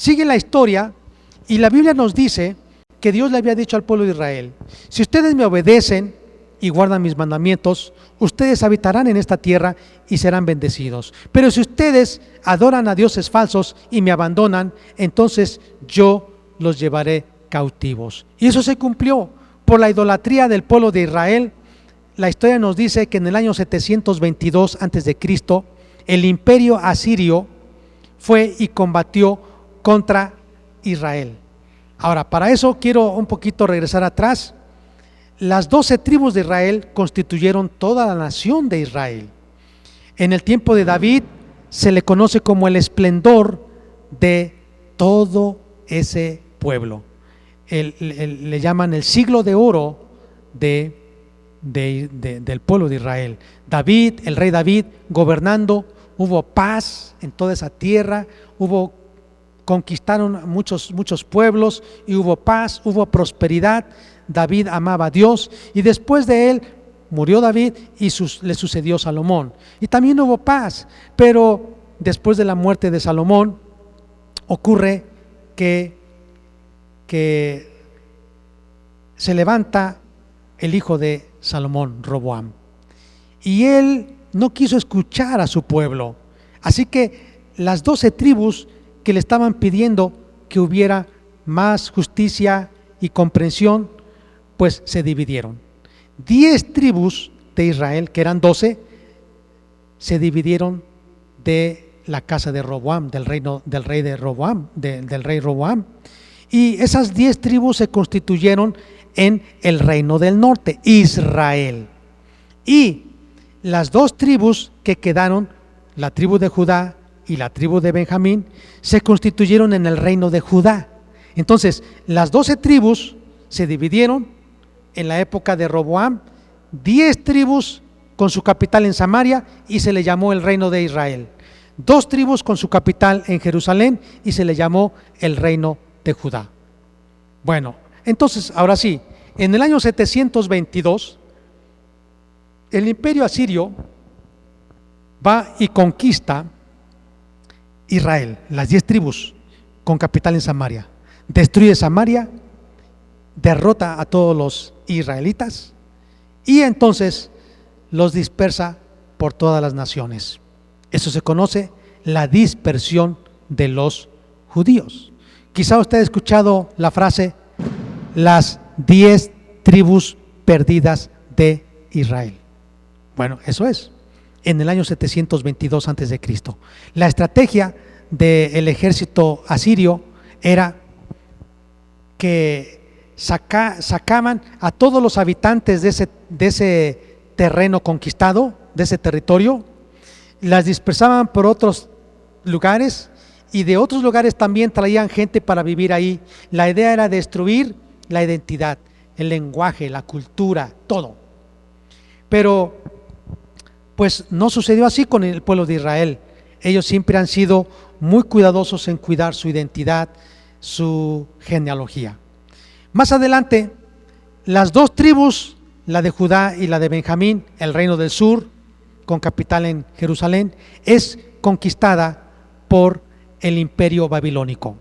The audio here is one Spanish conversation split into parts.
Sigue la historia y la Biblia nos dice que Dios le había dicho al pueblo de Israel: si ustedes me obedecen y guardan mis mandamientos, ustedes habitarán en esta tierra y serán bendecidos. Pero si ustedes adoran a dioses falsos y me abandonan, entonces yo los llevaré cautivos. Y eso se cumplió por la idolatría del pueblo de Israel. La historia nos dice que en el año 722 a.C., el imperio asirio fue y combatió contra Israel. Ahora, para eso quiero un poquito regresar atrás. Las 12 tribus de Israel constituyeron toda la nación de Israel. En el tiempo de David se le conoce como el esplendor de todo ese pueblo. Le llaman el siglo de oro del pueblo de Israel. David, el rey David, gobernando, hubo paz en toda esa tierra, conquistaron muchos pueblos y hubo paz, hubo prosperidad. David amaba a Dios y después de él murió David y le sucedió Salomón. Y también hubo paz, pero después de la muerte de Salomón ocurre que se levanta el hijo de Salomón, Roboam, y él no quiso escuchar a su pueblo. Así que las 12 tribus que le estaban pidiendo que hubiera más justicia y comprensión, pues se dividieron. 10 tribus de Israel, que eran 12, se dividieron de la casa de Roboam, del rey Roboam, y esas 10 tribus se constituyeron en el reino del norte, Israel. Y las 2 tribus que quedaron, la tribu de Judá y la tribu de Benjamín, se constituyeron en el reino de Judá. Entonces, las 12 tribus se dividieron en la época de Roboam, 10 tribus con su capital en Samaria y se le llamó el reino de Israel. 2 tribus con su capital en Jerusalén y se le llamó el reino de Judá. Bueno, entonces, ahora sí, en el año 722, el imperio asirio va y conquista Israel, las 10 tribus con capital en Samaria. Destruye Samaria, derrota a todos los israelitas y entonces los dispersa por todas las naciones. Eso se conoce la dispersión de los judíos. Quizá usted ha escuchado la frase, las 10 tribus perdidas de Israel. Bueno, eso es, en el año 722 a.C. La estrategia del ejército asirio era que sacaban a todos los habitantes de ese terreno conquistado, de ese territorio, las dispersaban por otros lugares y de otros lugares también traían gente para vivir ahí. La idea era destruir la identidad, el lenguaje, la cultura, todo. Pero pues no sucedió así con el pueblo de Israel. Ellos siempre han sido muy cuidadosos en cuidar su identidad, su genealogía. Más adelante, las 2 tribus, la de Judá y la de Benjamín, el reino del sur, con capital en Jerusalén, es conquistada por el imperio babilónico.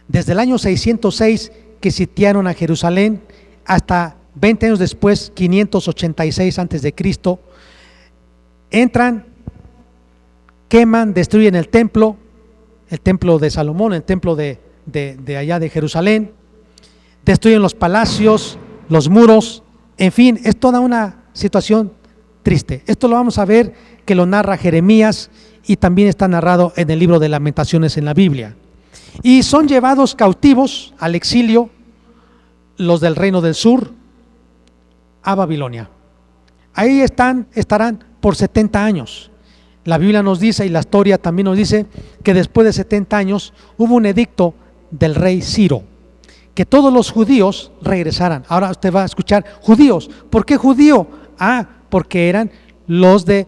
Desde el año 606 que sitiaron a Jerusalén hasta 20 años después, 586 a.C., entran, queman, destruyen el templo de Salomón, el templo de allá de Jerusalén, destruyen los palacios, los muros, en fin, es toda una situación triste. Esto lo vamos a ver que lo narra Jeremías y también está narrado en el libro de Lamentaciones en la Biblia. Y son llevados cautivos al exilio los del reino del sur a Babilonia. Ahí estarán por 70 años. La Biblia nos dice, y la historia también nos dice, que después de 70 años hubo un edicto del rey Ciro, que todos los judíos regresaran. Ahora usted va a escuchar, judíos, ¿por qué judío? Porque eran los de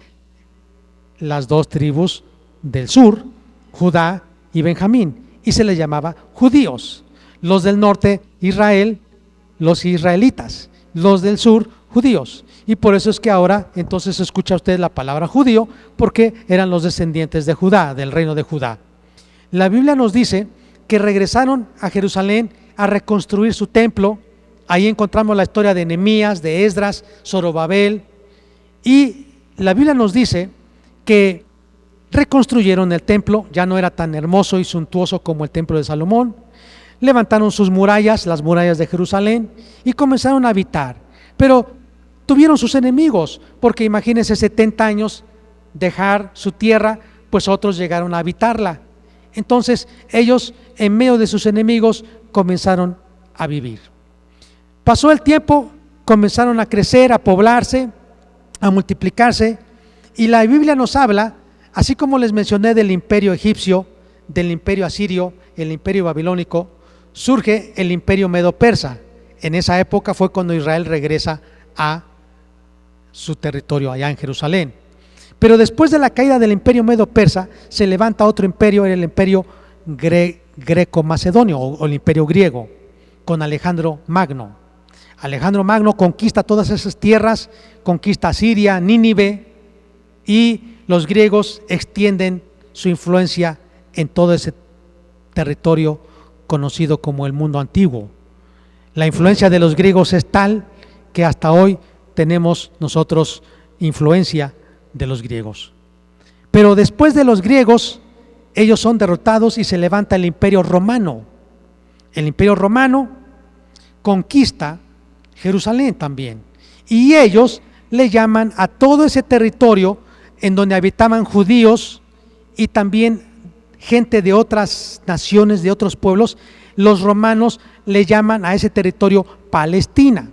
las 2 tribus del sur, Judá y Benjamín, y se les llamaba judíos. Los del norte, Israel, los israelitas, los del sur, judíos. Y por eso es que ahora entonces escucha usted la palabra judío, porque eran los descendientes de Judá, del reino de Judá. La Biblia nos dice que regresaron a Jerusalén a reconstruir su templo. Ahí encontramos la historia de Nehemías, de Esdras, Zorobabel, y la Biblia nos dice que reconstruyeron el templo. Ya no era tan hermoso y suntuoso como el templo de Salomón. Levantaron sus murallas, las murallas de Jerusalén, y comenzaron a habitar. Pero tuvieron sus enemigos, porque imagínense 70 años dejar su tierra, pues otros llegaron a habitarla. Entonces ellos, en medio de sus enemigos, comenzaron a vivir. Pasó el tiempo, comenzaron a crecer, a poblarse, a multiplicarse, y la Biblia nos habla, así como les mencioné del imperio egipcio, del imperio asirio, el imperio babilónico, surge el imperio medo-persa. En esa época fue cuando Israel regresa a su territorio allá en Jerusalén. Pero después de la caída del imperio medo-persa se levanta otro imperio, el imperio greco-macedonio o el imperio griego, con Alejandro Magno. Alejandro Magno conquista todas esas tierras, conquista Siria, Nínive, y los griegos extienden su influencia en todo ese territorio conocido como el mundo antiguo. La influencia de los griegos es tal que hasta hoy tenemos nosotros influencia de los griegos. Pero después de los griegos, ellos son derrotados y se levanta el imperio romano. El imperio romano conquista Jerusalén también, y ellos le llaman a todo ese territorio en donde habitaban judíos y también gente de otras naciones, de otros pueblos, los romanos le llaman a ese territorio Palestina.